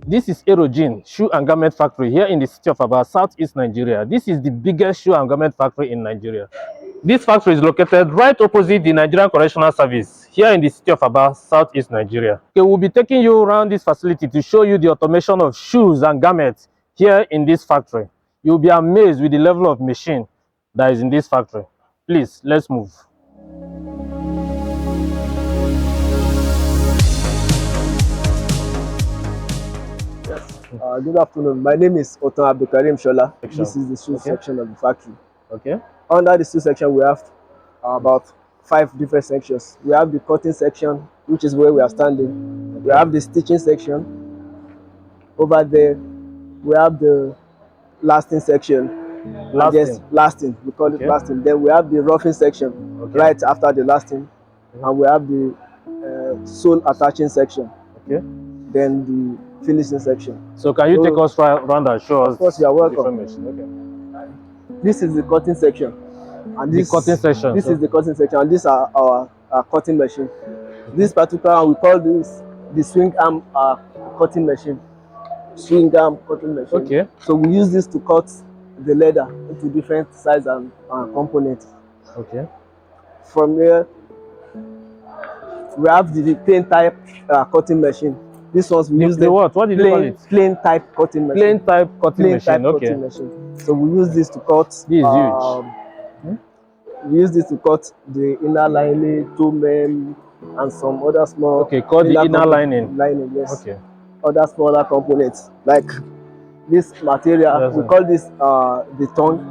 This is Erojim Shoe and Garment Factory here in the city of Abia, Southeast Nigeria. This is the biggest shoe and garment factory in Nigeria. This factory is located right opposite the Nigerian Correctional Service here in the city of Abia, Southeast Nigeria. Okay, we'll be taking you around this facility to show you the automation of shoes and garments here in this factory. You'll be amazed with the level of machine that is in this factory. Please, let's move. Good afternoon. My name is Abia State. This is the shoe section of the factory. Okay. Under the shoe section, we have about 5 different sections. We have the cutting section, which is where we are standing. We have the stitching section. Over there, we have the lasting section. Lasting. We call it lasting. Then we have the roughing section right after the lasting, and we have the sole attaching section. Okay. Then the finishing section. So can you take us around and show us? Of course, you are welcome. Okay. This is the cutting section, and this is the cutting section, and these are our cutting machine. This particular one, we call this the swing arm cutting machine. Swing arm cutting machine. Okay. So we use this to cut the leather into different size and components. Okay. From here, we have the plain type cutting machine. This ones we use the what? What did you call it? Plain type cutting machine. Plain type cutting machine. Cutting machine. So we use this to cut. This is huge. We use this to cut the inner lining, toe mem, and some other small. Okay, cut the inner lining. Lining, yes. Okay. Other smaller components like this material. Yes, we call this the tongue.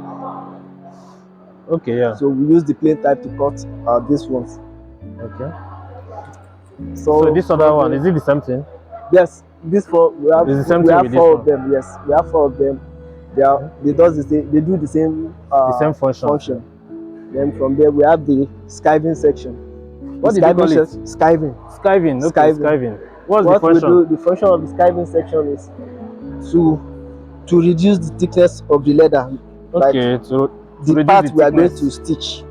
Okay, yeah. So we use the plain type to cut these ones. Okay. So this other one, is it the same thing? Yes, this four we have. It's the same we thing have with four this of them. Yes, we have 4 of them. They do the same function. Then from there we have the skiving section. What did you call it? Skiving. Skiving. Okay, skiving. What's the function? The function of the skiving section is to reduce the thickness of the leather. Okay, so the part we are going to stitch.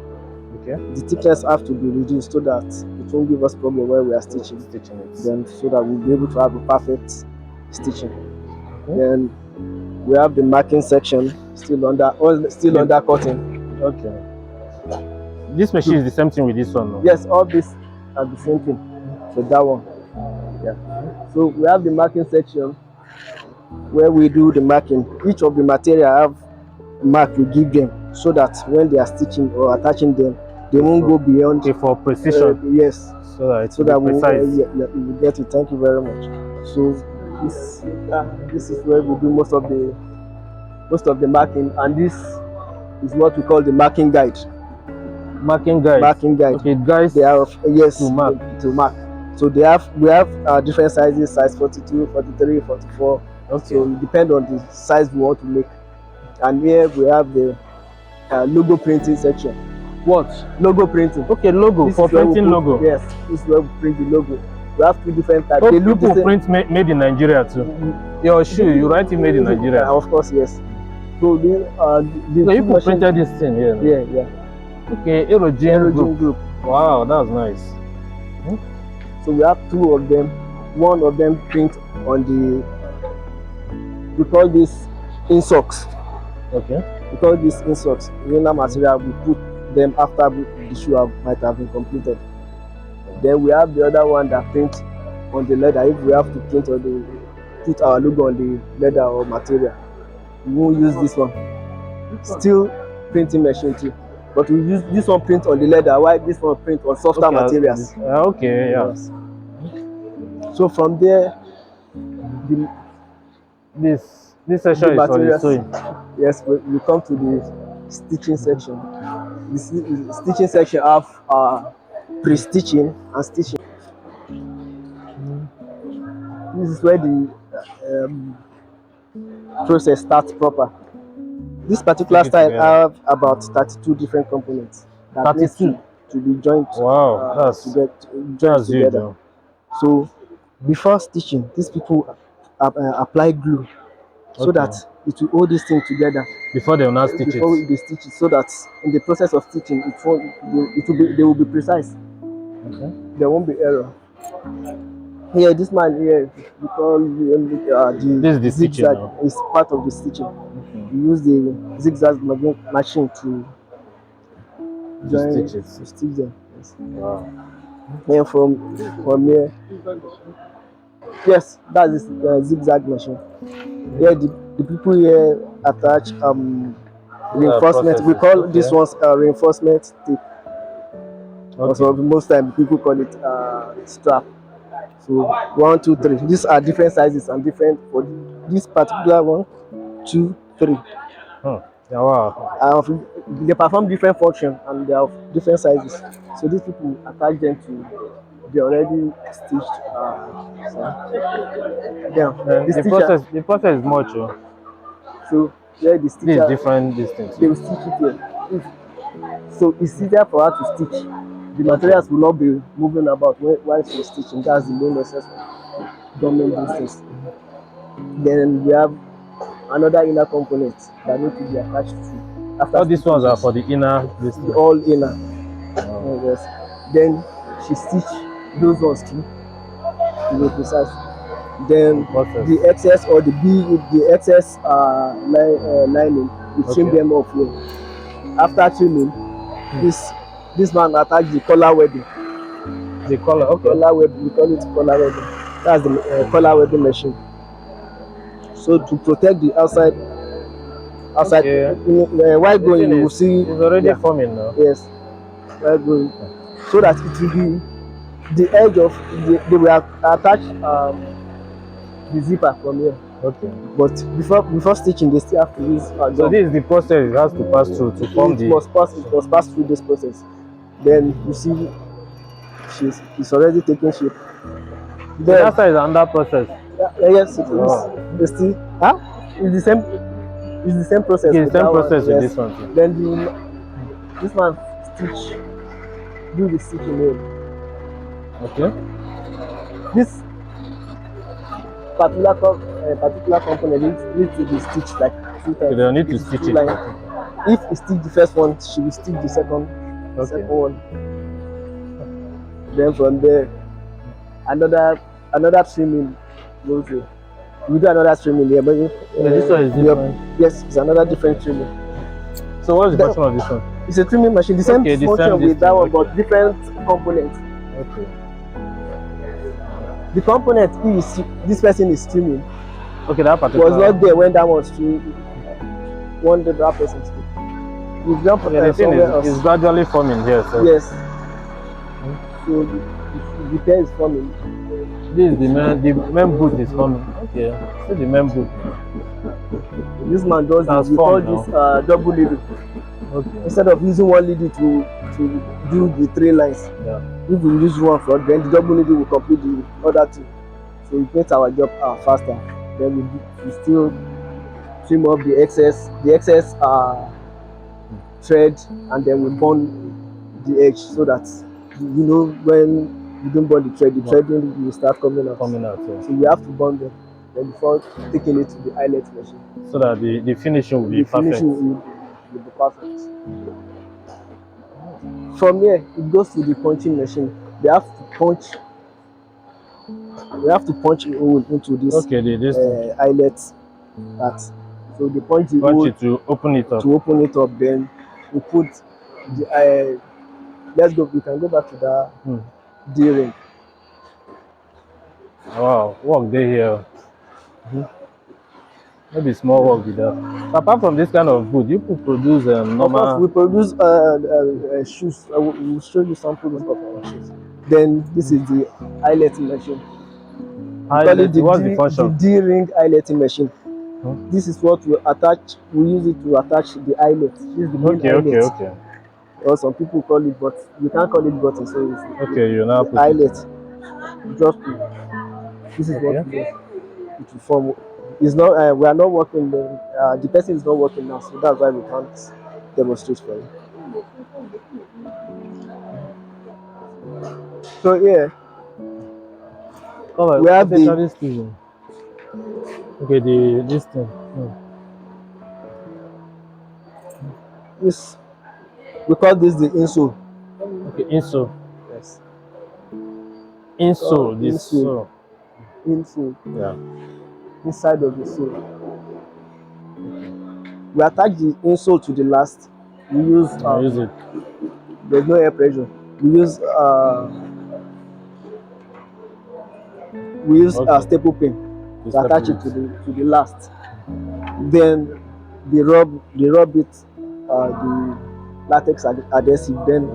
Okay. The thickness have to be reduced so that it won't give us problem when we are stitching it. Then so that we'll be able to have a perfect stitching. Okay. Then we have the marking section still under cutting. Okay. This machine is the same thing with this one, no? Yes, all these are the same thing with that one. Yeah. So we have the marking section where we do the marking. Each of the material have mark we give them so that when they are stitching or attaching them, they won't go beyond. Okay, for precision. Yes. So that we will get it. Thank you very much. So this is where we do most of the marking, and this is what we call the marking guide. Marking guide. Marking guide. Okay, guys. They are to mark. To mark. So we have different sizes: size 42, 43, 44. Okay. So it depends on the size we want to make. And here we have the logo printing section. What? Logo printing. Okay, logo. For printing logo. Yes, this is where we print the logo. We have 2 different types. They look people print made in Nigeria too. Your shoe, you write it made in Nigeria. Of course, yes. So so you printed this thing here. Yeah. Okay, Erojim group. Wow, that's nice. So we have 2 of them. One of them print on we call this influx. Okay. We call this influx. Inner material, we put them after the shoe might have been completed. Then we have the other one that prints on the leather. If we have to print put our logo on the leather or material, we won't use this one. Still printing machine too, but we use this one print on the leather, while this one print on softer materials. Okay, yeah. Yes. So from there, this section is for the sewing. Yes, we come to the stitching section. The stitching section have pre-stitching and stitching. This is where the process starts proper. This particular style have about 32 different components that need to be joined. Wow, that's joined together. So before stitching, these people apply glue so that it will hold this thing together. Before they will not stitch it. Before they stitch it, so that in the process of stitching, they will be precise. Okay. There won't be error. Here, this man here, we call This is the the stitching zigzag, now. is part of the stitching. Okay. We use the zigzag machine to To join, stitch it. to stitch them. Yes. Wow. Then from here, yes, that's the zigzag machine. Here, the people here attach reinforcement. We Processes. call this Okay. ones reinforcement tape. Also, Okay. most time people call it strap. So 1, 2, 3. These are different sizes and different for this particular one, 2, 3. Hmm. Yeah, wow. They perform different function and they are of different sizes. So these people attach them to the already stitched. Yeah, And the stitcher. the process is much. Oh. So yeah, the This is stitcher, different distance. they will stitch it here. So it's easier for her to stitch. The materials will not be moving about while she's stitching. That's the main essence of government business. Then we have another inner component that need to be attached to after All these stitching ones are this. for the inner distance. All inner. Oh. Yes. Then she stitch those ones too, to be precise. Then Process. the excess or the excess lining, we trim Okay. them off here. After trimming, this man attach the collar webbing. The color. Okay. Collar webbing, we call it collar webbing. That's the collar webbing machine. So to protect the outside, Okay. while going, you will see. It's already Yeah, forming now. yes, while going, so that it will be the edge of they will attach the zipper from here. Okay. But before stitching, they still have to use a So gum. this is the process it has to pass through to form It the. must pass through this process. Then you see, it's already taking shape. Then That side is another process. yes, it is. Oh. It's still, huh? It's the same. It's the same process. Okay, with same that process one. with Yes. this one too. Then this man do the stitching here. Okay. This particular component needs to be stitched like 2 times. So they need to It's stitch two it. line. If you stitch the first one, she will stitch the second Okay. one. Then from there, another trimming goes here. We do another trimming here, but This one is different. yes, it's another different trimming. So what's the function of this one? It's a trimming machine, the same Okay, the function same with that one, distance, but different components. Okay. The component is this person is trimming Okay, that particular. was not there when that was true. One that person trimming. It's not Okay, the thing is gradually forming here. So yes. So the pair is forming. this is the main boot is coming. Okay. See the main boot. This man does this. We call this double needle. Okay. Instead of using one needle to do the 3 lines, Yeah. if we use one for then the double needle will complete the other 2. So it makes our job faster. Then we still trim up the excess thread, and then we burn the edge so that when you don't burn the threading will start coming out. Yeah. So you have to burn them then before taking it to the eyelet machine. So that the finishing will be The perfect. finishing will be perfect. From here, it goes to the punching machine. They have to punch a hole into this eyelet part. So they punch the hole it to open it up. Then we put the let's go. We can go back to the D-ring. Wow, work day here. Maybe small work with that. Apart from this kind of boot, you could produce normal. Of course, we produce shoes. We'll show you samples of our shoes. Then this is the eyeletting machine. What's the function? The D-ring eyeletting machine. This is what we attach. We use it to attach the eyelet. This is the main eyelet. Okay. Or some people call it, but you can't call it button. So it's you now the eyelet. This is what it will form. It's not. We are not working. The person is not working now, so that's why we can't demonstrate for you. So yeah, we have the. Okay, this thing. This we call this the insole. Okay, insole. Yes. Insole. This insole. insole. Yeah. Inside of the sole. We attach the insole to the last. We use Use it. there's no air pressure. We use Okay. staple pin to attach it to the last. Then they rub it the latex adhesive. Then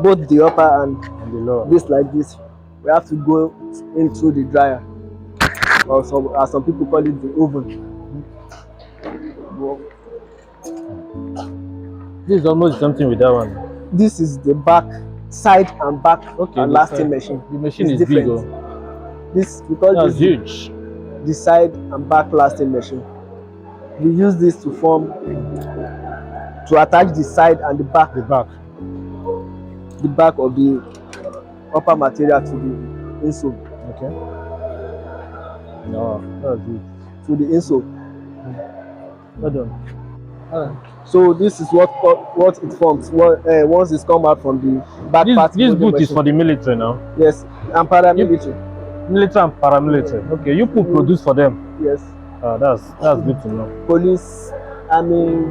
both the upper and the lower. this like this. We have to go into the dryer, or some people call it the oven. This is almost something with that one. This is the back, side and back lasting machine. The machine is different. big. Oh. This we call That's this huge. the side and back lasting machine. We use this to attach the side and the back of the upper material to the insole. Okay. No, that's it. To the insole. Well done. So this is what it forms once it's come out from the back part. This boot is for the military now. Yes, and paramilitary. Military and paramilitary. Okay, you could produce for them. Yes. That's good to know. Police, army,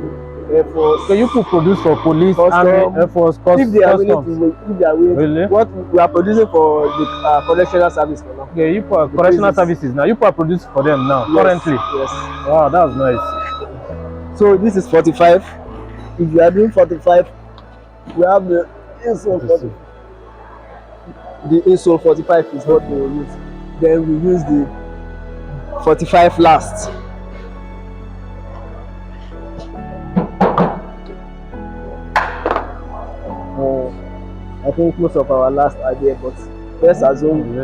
Air Force. So you could produce for police, custom, army, Air Force, if they are willing, really? What we are producing for the correctional service for now. Okay, you put correctional services now. You put produce for them now. Yes, currently. Yes. Wow, that's nice. So this is 45. If you are doing 45, we have the insole 40. The insole 45 is what we will use. Then we use the 45 last. I think most of our last are there, but let's assume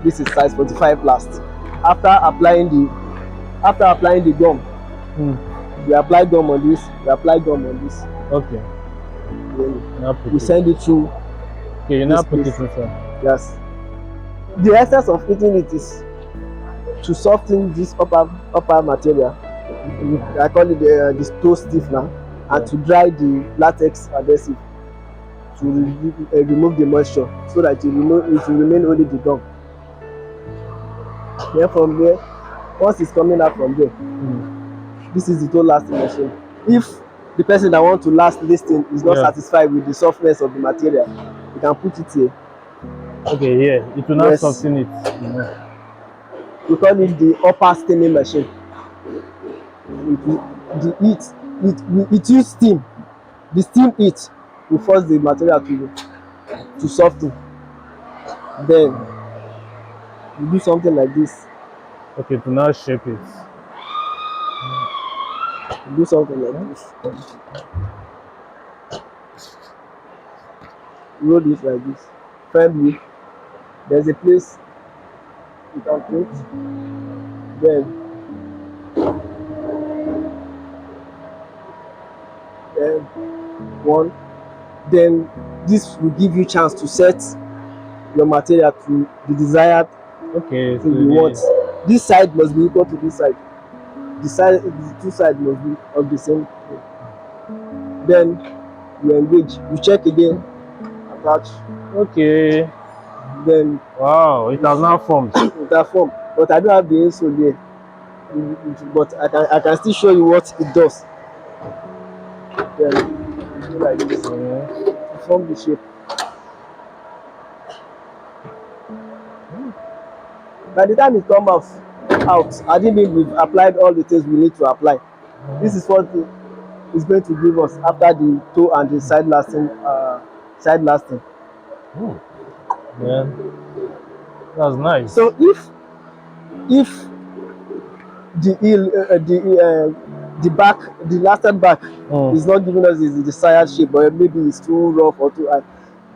this is size 45 last. After applying the gum, we apply gum on this, we apply gum on this. Okay. Then we send it through. Okay, you now put it inside. Yes. The essence of eating it is to soften this upper material. I call it the toe stiffener, and to dry the latex adhesive to remove the moisture, so that it will remain only the gum. Then from there, once it's coming out from there, this is the toe lasting machine. If the person that wants to last this thing is not satisfied with the softness of the material, you can put it here. Okay, yeah, it will not soften it. We call it the upper steaming machine. It uses steam. The steam heat will force the material to soften. Then you do something like this. Okay, to now shape it. You do something like this. Roll it like this. Firmly. There's a place you can put. Then one. Then this will give you chance to set your material to the desired thing you want. This side must be equal to this side. The two sides must be of the same thing. Then you engage. You check again. Attach. Okay. Then wow, it has now formed. It has formed, but I don't have the insole here. But I can still show you what it does. Then do like this. To form the shape. By the time it comes out, I didn't mean we've applied all the things we need to apply. This is what is going to give us after the toe and the side lasting. Yeah, that's nice. So if the lasted back is not giving us the desired shape, or maybe it's too rough or too hard,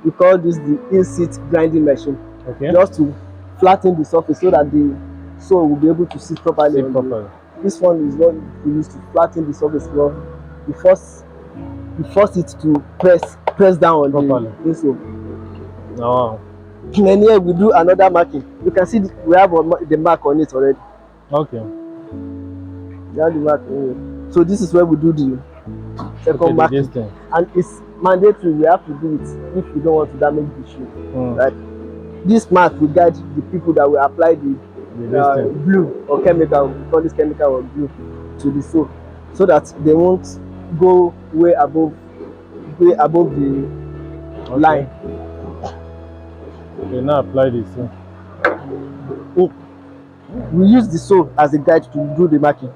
we call this the in-seat grinding machine. Okay. Just to flatten the surface so that the sole will be able to sit properly. This one is what we use to flatten the surface. Well, we force it to press down on the insole. Oh. And then here we do another marking. You can see we have the mark on it already. Okay. We have the mark here. So this is where we do the second marking. And it's mandatory, we have to do it if you don't want to damage the shoe. Right? This mark will guide the people that will apply the this thing. glue or chemical, we call this chemical or glue, to the sole, so that they won't go way above the line. Okay, now apply this. We use the sole as a guide to do the marking.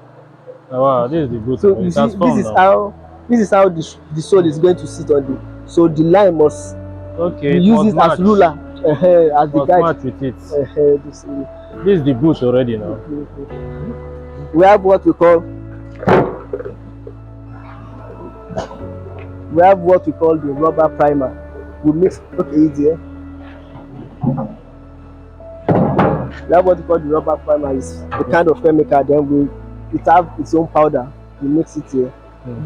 Oh, wow, this is the good So one. you It see, has formed now. this is how the sole is going to sit on the. So the line must, Okay, we it use must it match. as ruler, as the Must guide. match with it. This, This is the boot already now. we have what we call the rubber primer. We mix, okay, easier. We have what we call the rubber primer. Is a kind of chemical. Then it have its own powder. We mix it here.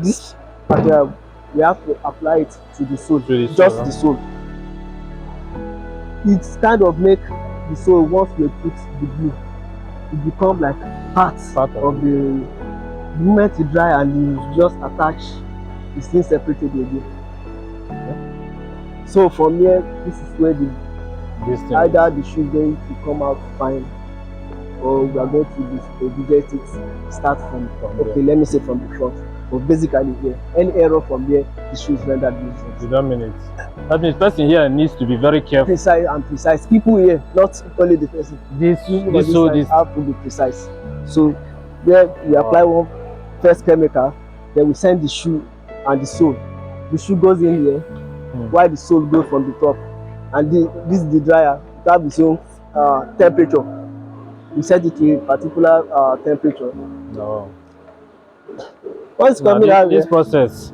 This material, we have to apply it to the sole, just the sole. It's kind of make the sole, once we put the glue, it become like part of the moment it dry, and you just attach, it's still separated again. So from here, this is where either the shoe is going to come out fine, or we are going to digest it, start from okay, let me say from the front. But basically here, any error from here, the shoe is rendered useless. You don't mean it. That means person here needs to be very careful. Precise. People here, not only the person. This have to be precise. So there we apply one first chemical, then we send the shoe and the sole. The shoe goes in here, while the sole goes from the top. And this is the dryer. It has its own temperature. We set it to a particular temperature. No. Once coming out this process,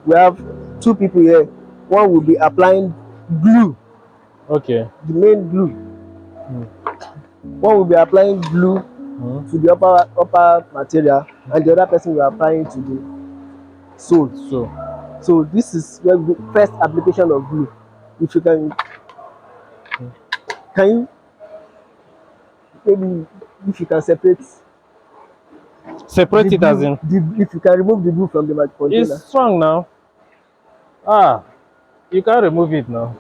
we have two people here. One will be applying glue. Okay. The main glue. One will be applying glue to the upper material, and the other person will applying to the sole. So this is where the first application of glue. If you can you maybe if you can separate it as in if you can remove the glue from the container. It's strong now. You can't remove it now.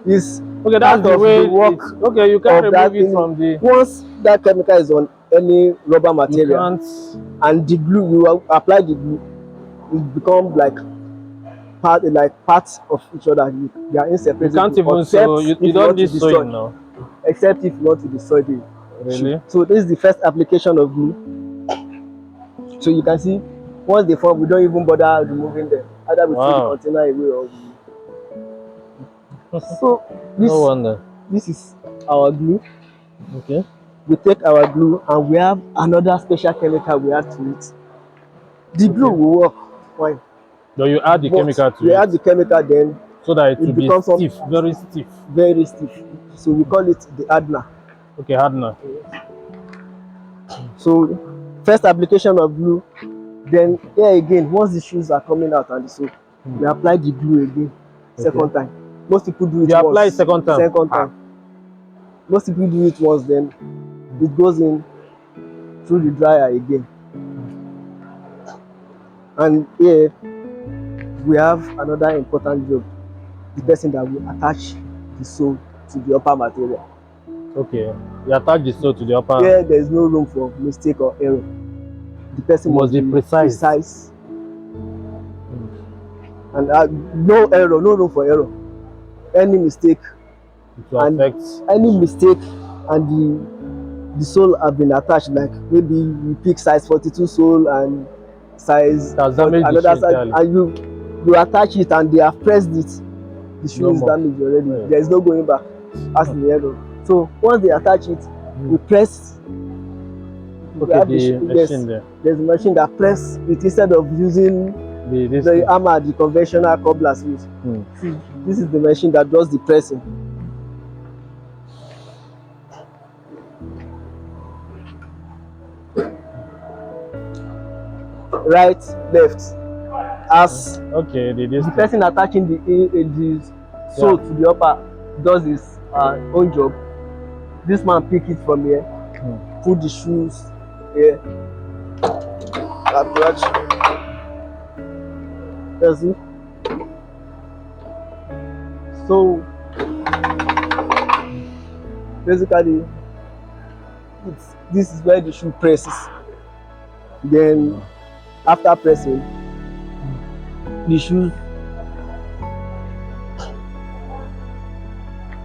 It's okay, that's the way it works. Okay, you can't remove it from the. Once that chemical is on any rubber material and the glue, you apply the glue, it becomes like parts of each other. They are inseparable. You can't even sew. You don't need sewing now. Except if you want to destroy the really. So this is the first application of glue. So you can see, once they form, we don't even bother removing them. Either we throw the container away or so no wonder. This is our glue. Okay. We take our glue and we have another special chemical we add to it. The glue will work fine. So you add the chemical to it. We add the chemical, then so that it will be stiff, very stiff. Very stiff. So we call it the hardener. Okay, hardener. So first application of glue, then here again, once the shoes are coming out and so we apply the glue again, second time. Most people do it once. You apply second time. Most people do it once, then it goes in through the dryer again. And here we have another important job. The person that will attach the sole to the upper material. Okay, you attach the sole to the upper. Here there is no room for mistake or error. The person must be precise. And no error, no room for error. Any mistake and the sole have been attached, like maybe you pick size 42 sole and size another size, and you attach it and they have pressed it, the shoe is damaged already. There is no going back. That's the error. So once they attach it, we press. There's a machine that press it instead of using the hammer, the conventional cobblers use. This is the machine that does the pressing. Right, left. As the person attaching the sole to the upper does his own job, this man pick it from here, put the shoes here, attach. That's it. So basically this is where the shoe presses. Then after pressing, the shoe,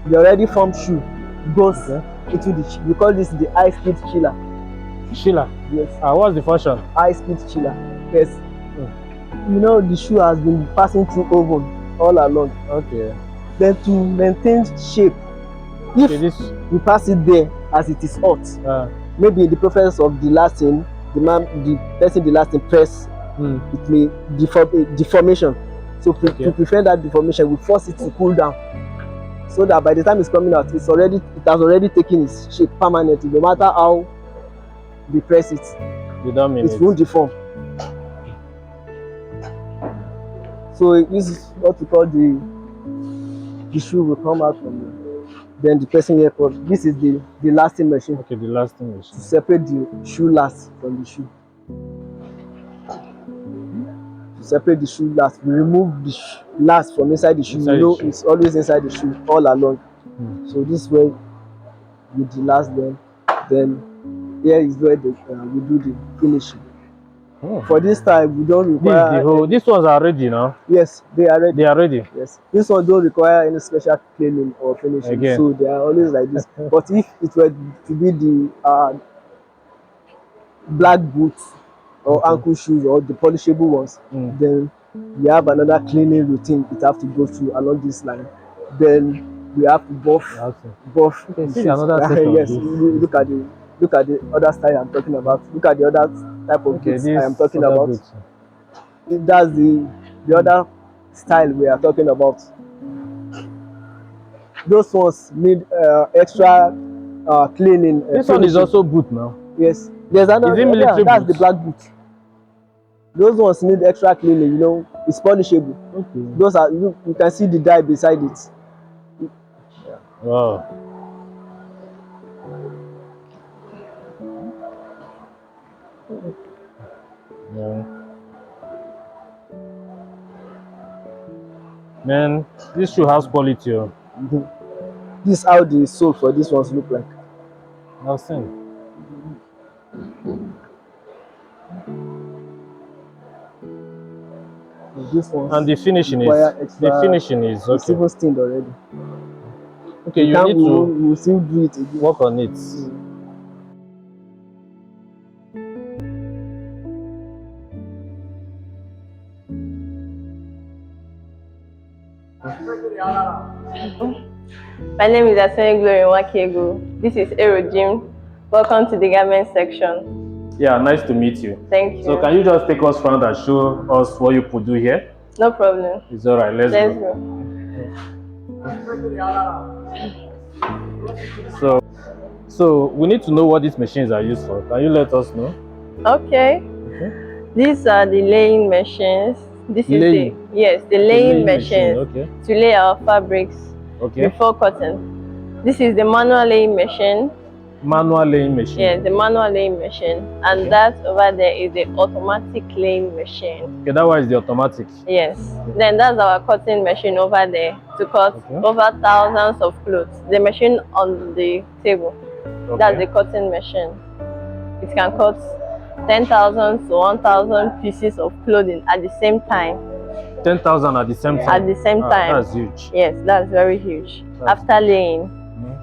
the already formed shoe goes into the, we call this the high speed chiller. Chiller? Yes. What's the function? High speed chiller. Yes. You know, the shoe has been passing through oven all along. Okay. Then to maintain shape, if we pass it there as it is hot, maybe in the process of the lasting, the person the lasting press, it may deformation. So to prevent that deformation, we force it to cool down, so that by the time it's coming out, it has already taken its shape permanently. No matter how we press it, it won't deform. So this is what we call the shoe will come out from there. Then the pressing airport. This is the lasting machine. Okay, the lasting machine. To separate the shoe last from the shoe. To separate the shoe last, we remove the last from inside the shoe. It's always inside the shoe all along. So this way we delast them. Then here is where we do the finishing. For this time, we don't require. These ones are ready now. Yes, they are ready. They are ready. Yes, this one don't require any special cleaning or finishing. Again. So they are always like this. But if it were to be the black boots or ankle shoes or the polishable ones, then we have another cleaning routine it have to go through along this line. Then we have to buff. See another section. Yes, look at the other style I'm talking about. Look at the other type of boots I am talking about. That's the other style we are talking about. Those ones need extra cleaning. This one is also boot now. Yes, there's another. That's the black boot. Those ones need extra cleaning. You know, it's polishable. Okay. Those are you can see the dye beside it. Wow. Yeah. Man, this shoe has quality. This is how the sole for these ones look like. I've seen. This one. And the finishing is okay. It's even stained already. Okay, you need to. You still do it again. Work on it. My name is Asani Glory Wakiego. This is Erojim. Welcome to the garment section. Yeah, nice to meet you. Thank you. So can you just take us around and show us what you could do here? No problem. It's all right. Let's go. So we need to know what these machines are used for. Can you let us know? Okay. These are the laying machines. This is the laying machines to lay our fabrics before cotton. This is the manual laying machine. Manual laying machine. Yes, the manual laying machine, and that over there is the automatic laying machine. Okay, that one is the automatic. Yes. Then that's our cutting machine over there to cut over thousands of clothes. The machine on the table, that's the cutting machine. It can cut 10,000 to 1,000 pieces of clothing at the same time. 10,000 at the same time? At the same time. That's huge. Yes, that's very huge. After laying.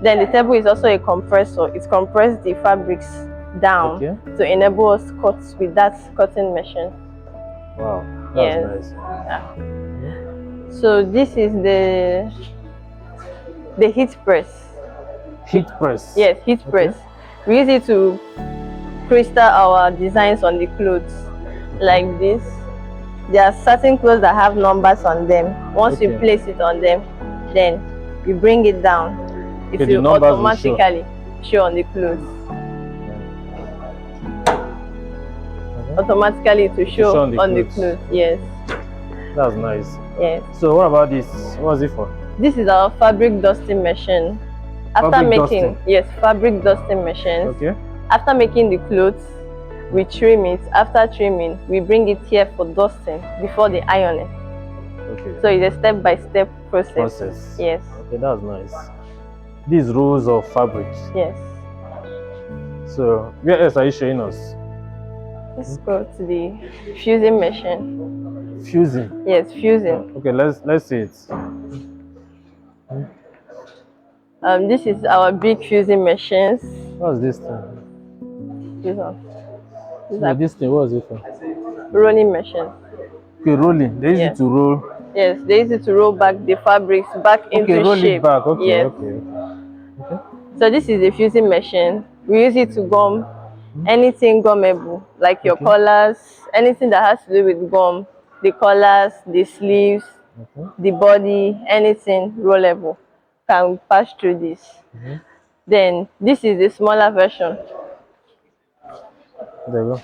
Then the table is also a compressor. It compresses the fabrics down to enable us cut with that cutting machine. Wow, that's nice. Yeah. So this is the heat press. Heat press? Yes, heat press. We use it to crystal our designs on the clothes like this. There are certain clothes that have numbers on them. Once you place it on them, then you bring it down. It will automatically show on the clothes. Automatically it will show on the clothes. Yes. That's nice. Yes. So what about this? What is it for? This is our fabric dusting machine. Fabric dusting machines. Okay. After making the clothes, we trim it. After trimming, we bring it here for dusting before the ironing. Okay. So it's a step-by-step process. Yes. Okay, that's nice. These rows of fabrics. Yes. So where else are you showing us? Let's go to the fusing machine. Fusing. Yes, fusing. Okay, let's see it. This is our big fusing machines. What's this thing? This one. These No, are this thing, what is it for? rolling machines. Okay, rolling. They use Yes. it to roll. Yes, they use it to roll back the fabrics back Okay, into roll shape. it back. Okay, Yes. okay. So this is a fusing machine. We use it to gum anything gummable, like your Okay. collars, anything that has to do with gum, the collars, the sleeves, Okay. the body, anything rollable can pass through this. Then this is the smaller version. There you go.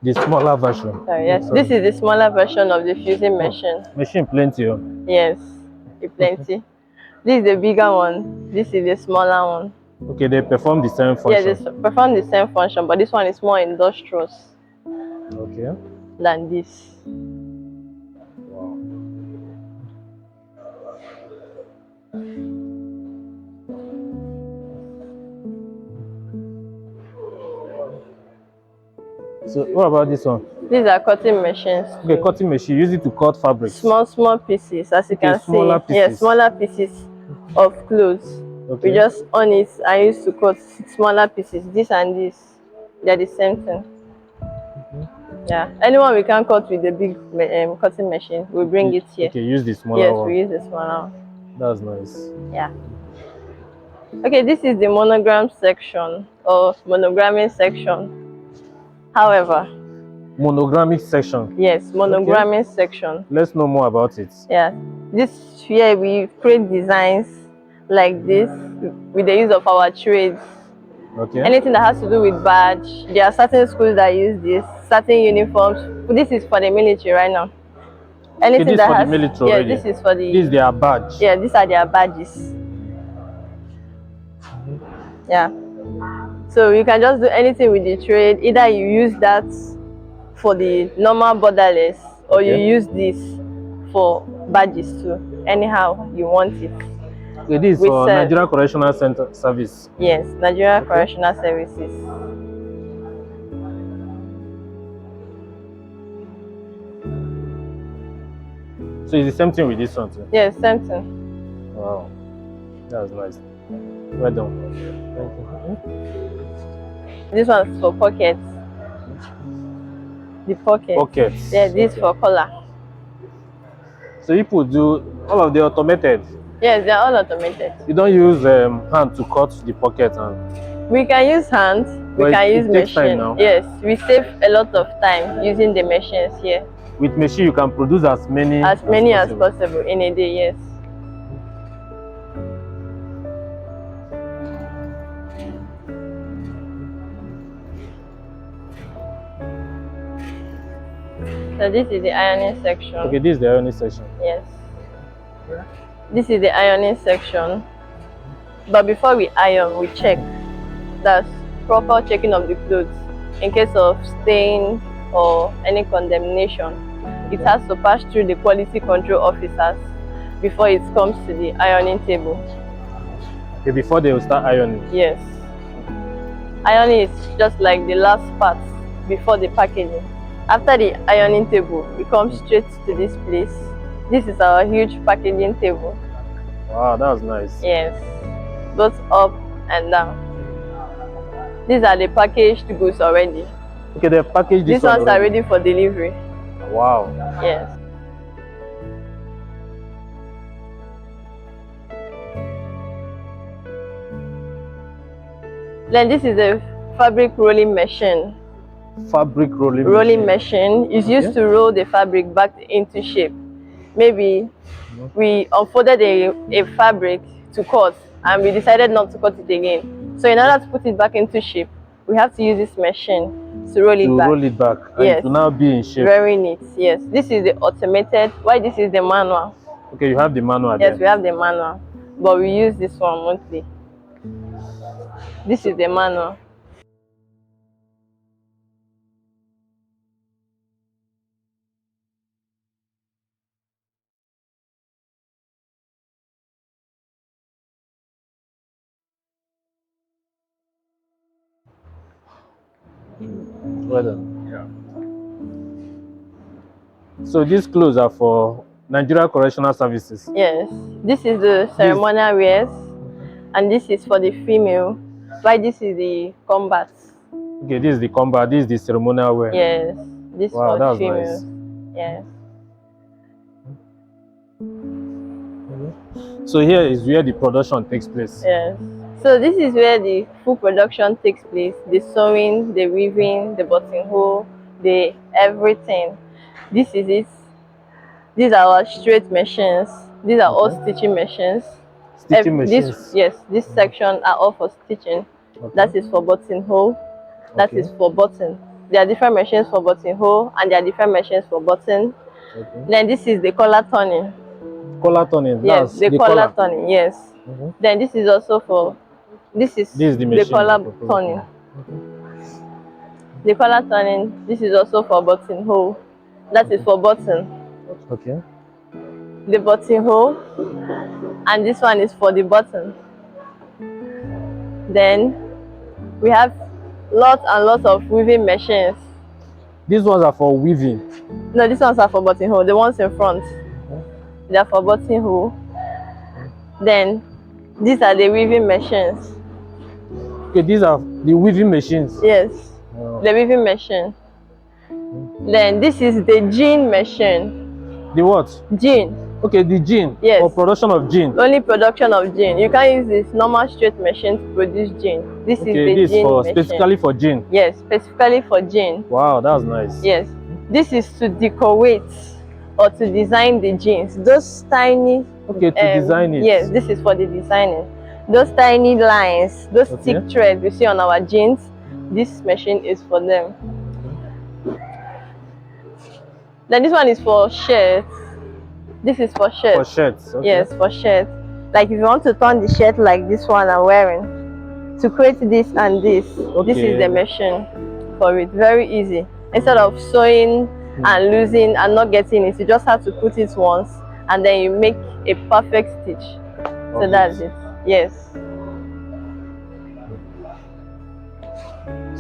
The smaller version. Sorry, yes, Sorry. this is the smaller version of the fusing machine. Machine plenty. Oh. Yes, plenty. This is the bigger one. This is the smaller one. Okay, they perform the same Yeah, function. they perform the same function, but this one is more industrious Okay. than this. Wow. So what about this one? These are cutting machines. Okay, cutting machine. Use it to cut fabrics. Small pieces, as you Okay, can smaller see. Yeah, pieces. smaller pieces of clothes. Okay. We just on it. I used to cut smaller pieces. This and this, they're the same thing. Yeah, anyone we can cut with the big cutting machine, we bring it here. Okay, use the smaller Yes, one. we use the smaller one. That's nice. Yeah. Okay, this is the monogram section or monogramming section. However, Monogrammic section. yes, monogramming section. Let's know more about it. Yeah, this here we create designs like this with the use of our trades. Okay. Anything that has to do with badge. There are certain schools that use this, certain uniforms. This is for the military right now. Anything this that for has, the military yeah, already. this is for the. This is their badge. Yeah, these are their badges. Yeah. So you can just do anything with the trade. Either you use that for the normal borderless, or you use this for badges too. Anyhow you want it. Okay, this is for Nigeria Correctional Center Service. Yes, Nigeria Correctional Services. So it's the same thing with this one too? Yes, same thing. Wow, that's nice. Well done. Thank you. This one's for pockets. The pockets. Pockets. Yeah, this for collar. So people do all of the automated? Yes, they're all automated. You don't use hand to cut the pocket and... We can use hands, we can use machine. Yes, we save a lot of time using the machines here. With machine you can produce as many as possible in a day, yes. So this is the ironing section. Okay, this is the ironing section. Yes. This is the ironing section. But before we iron, we check. That's proper checking of the clothes. In case of stain or any condemnation, it has to pass through the quality control officers before it comes to the ironing table. Okay, before they will start ironing? Yes. Ironing is just like the last part before the packaging. After the ironing table, we come straight to this place. This is our huge packaging table. Wow, that's nice. Yes, both up and down. These are the packaged goods already. Okay, they packaged These ones are ready for delivery. Wow. Yes. Then this is a fabric rolling machine. Fabric rolling machine is used to roll the fabric back into shape. Maybe we unfolded a fabric to cut and we decided not to cut it again. So in order to put it back into shape, we have to use this machine to roll it back. Roll it back. And yes. it will now be in shape. Very neat. Yes. This is the automated. Why this is the manual? Okay, you have the manual. Yes, there. we have the manual, but we use this one monthly. This is the manual. Well done. Yeah. So these clothes are for Nigeria Correctional Services. Yes, this is the ceremonial wears, and this is for the female. Why this is the combat? Okay, this is the combat, this is the ceremonial wear. Yes, this Wow, for that's females. nice. Yes. So here is where the production takes place. Yes. So this is where the full production takes place. The sewing, the weaving, the buttonhole, the everything. This is it. These are our straight machines. These are all stitching machines. Stitching machines. This section are all for stitching. Okay. That is for buttonhole. That is for button. There are different machines for buttonhole, and there are different machines for button. Okay. Then this is the collar turning. Collar turning. Yes, the collar turning. Yes. Mhm. Then this is also for this is the machine collar for turning. The collar turning. This is also for buttonhole. That is for button. Okay. The buttonhole, and this one is for the button. Then we have lots and lots of weaving machines. These ones are for weaving. No, these ones are for buttonhole. The ones in front, they are for buttonhole. Then these are the weaving machines. Okay, these are the weaving machines. Yes, Wow. the weaving machine. Then this is the jean machine. The what? Jean. Okay, the jean. Yes. For production of jean. Only production of jean. You can't use this normal straight machine to produce jean. This Okay, is the this jean for machine. specifically for jean. Yes, specifically for jean. Wow, that's nice. Yes. This is to decorate or to design the jeans. Those tiny. Okay, to design it. Yes, this is for the designing. Those tiny lines, those thick threads we see on our jeans, this machine is for them. Then this one is for shirts. This is for shirts. For shirts. Okay. Yes, for shirts. Like if you want to turn the shirt like this one I'm wearing, to create this and this, this is the machine for it. Very easy. Instead of sewing and losing and not getting it, you just have to put it once and then you make a perfect stitch. So that's it. Yes.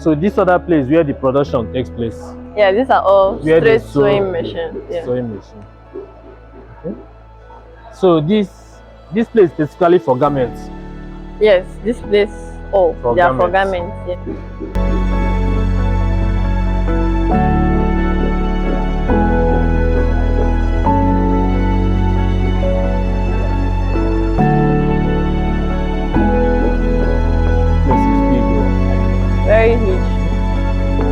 So this other place where the production takes place. Yeah, these are all Where straight they sew- sewing machines. Yeah. Sewing machine. Okay. So this place is specifically for garments. Yes, this place. Oh, For they are for garments. garments. Yeah. Place is big. Oh. Very huge.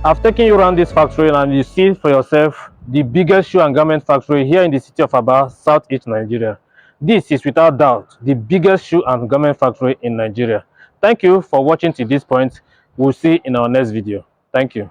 I've taken you around this factory and you see for yourself the biggest shoe and garment factory here in the city of Aba, Southeast Nigeria. This is without doubt the biggest shoe and garment factory in Nigeria. Thank you for watching to this point. We'll see in our next video. Thank you.